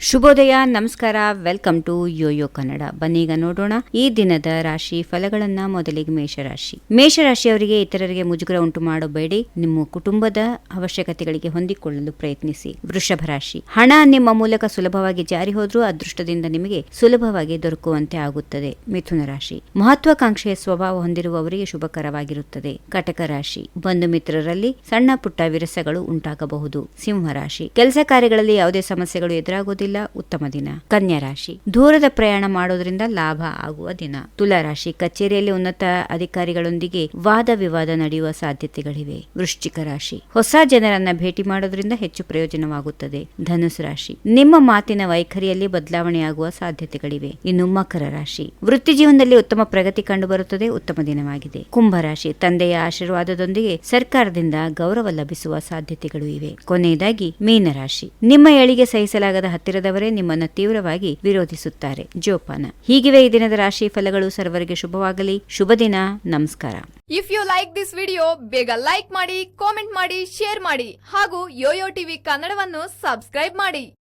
ಶುಭೋದಯ, ನಮಸ್ಕಾರ. Welcome to Yoyo Kannada. ಬನ್ನೀಗ ನೋಡೋಣ ಈ ದಿನದ ರಾಶಿ ಫಲಗಳನ್ನ. ಮೊದಲಿಗೆ ಮೇಷರಾಶಿಯವರಿಗೆ ಇತರರಿಗೆ ಮುಜುಗರ ಉಂಟು ಮಾಡಬೇಡಿ. ನಿಮ್ಮ ಕುಟುಂಬದ ಅವಶ್ಯಕತೆಗಳಿಗೆ ಹೊಂದಿಕೊಳ್ಳಲು ಪ್ರಯತ್ನಿಸಿ. ವೃಷಭ ರಾಶಿ, ಹಣ ನಿಮ್ಮ ಮೂಲಕ ಸುಲಭವಾಗಿ ಜಾರಿ ಹೋದ್ರೂ ಅದೃಷ್ಟದಿಂದ ನಿಮಗೆ ಸುಲಭವಾಗಿ ದೊರಕುವಂತೆ ಆಗುತ್ತದೆ. ಮಿಥುನ ರಾಶಿ, ಮಹತ್ವಾಕಾಂಕ್ಷೆಯ ಸ್ವಭಾವ ಹೊಂದಿರುವವರಿಗೆ ಶುಭಕರವಾಗಿರುತ್ತದೆ. ಕಟಕ ರಾಶಿ, ಬಂಧು ಮಿತ್ರರಲ್ಲಿ ಸಣ್ಣ ಪುಟ್ಟ ವಿರಸಗಳು ಉಂಟಾಗಬಹುದು. ಸಿಂಹ ರಾಶಿ, ಕೆಲಸ ಕಾರ್ಯಗಳಲ್ಲಿ ಯಾವುದೇ ಸಮಸ್ಯೆಗಳು ಎದುರಾಗುವುದಿಲ್ಲ. ಉತ್ತಮ ದಿನ. ಕನ್ಯಾ ರಾಶಿ, ದೂರದ ಪ್ರಯಾಣ ಮಾಡೋದ್ರಿಂದ ಲಾಭ ಆಗುವ ದಿನ. ತುಲಾ ರಾಶಿ, ಕಚೇರಿಯಲ್ಲಿ ಉನ್ನತ ಅಧಿಕಾರಿಗಳೊಂದಿಗೆ ವಾದ ವಿವಾದ ನಡೆಯುವ ಸಾಧ್ಯತೆಗಳಿವೆ. ವೃಶ್ಚಿಕ ರಾಶಿ, ಹೊಸ ಜನರನ್ನ ಭೇಟಿ ಮಾಡೋದ್ರಿಂದ ಹೆಚ್ಚು ಪ್ರಯೋಜನವಾಗುತ್ತದೆ. ಧನುಸು ರಾಶಿ, ನಿಮ್ಮ ಮಾತಿನ ವೈಖರಿಯಲ್ಲಿ ಬದಲಾವಣೆಯಾಗುವ ಸಾಧ್ಯತೆಗಳಿವೆ. ಇನ್ನು ಮಕರ ರಾಶಿ, ವೃತ್ತಿ ಜೀವನದಲ್ಲಿ ಉತ್ತಮ ಪ್ರಗತಿ ಕಂಡು ಬರುತ್ತದೆ. ಉತ್ತಮ ದಿನವಾಗಿದೆ. ಕುಂಭ ರಾಶಿ, ತಂದೆಯ ಆಶೀರ್ವಾದದೊಂದಿಗೆ ಸರ್ಕಾರದಿಂದ ಗೌರವ ಲಭಿಸುವ ಸಾಧ್ಯತೆಗಳು ಇವೆ. ಕೊನೆಯದಾಗಿ ಮೀನರಾಶಿ, ನಿಮ್ಮ ಏಳಿಗೆ ಸಹಿಸಲಾಗದ ಹತ್ತಿರದವರೇ ನಿಮ್ಮನ್ನು ತೀವ್ರವಾಗಿ ವಿರೋಧಿಸುತ್ತಾರೆ. ಜೋಪಾನ. ಹೀಗಿವೆ ಈ ದಿನದ ರಾಶಿ ಫಲಗಳು. ಸರ್ವರಿಗೆ ಶುಭವಾಗಲಿ. ಶುಭ ದಿನ. ನಮಸ್ಕಾರ. If you like this video, ಬೇಗ ಲೈಕ್ ಮಾಡಿ, ಕಾಮೆಂಟ್ ಮಾಡಿ, ಶೇರ್ ಮಾಡಿ ಹಾಗೂ ಯೋಯೋ ಟಿವಿ ಕನ್ನಡವನ್ನು ಸಬ್ಸ್ಕ್ರೈಬ್ ಮಾಡಿ.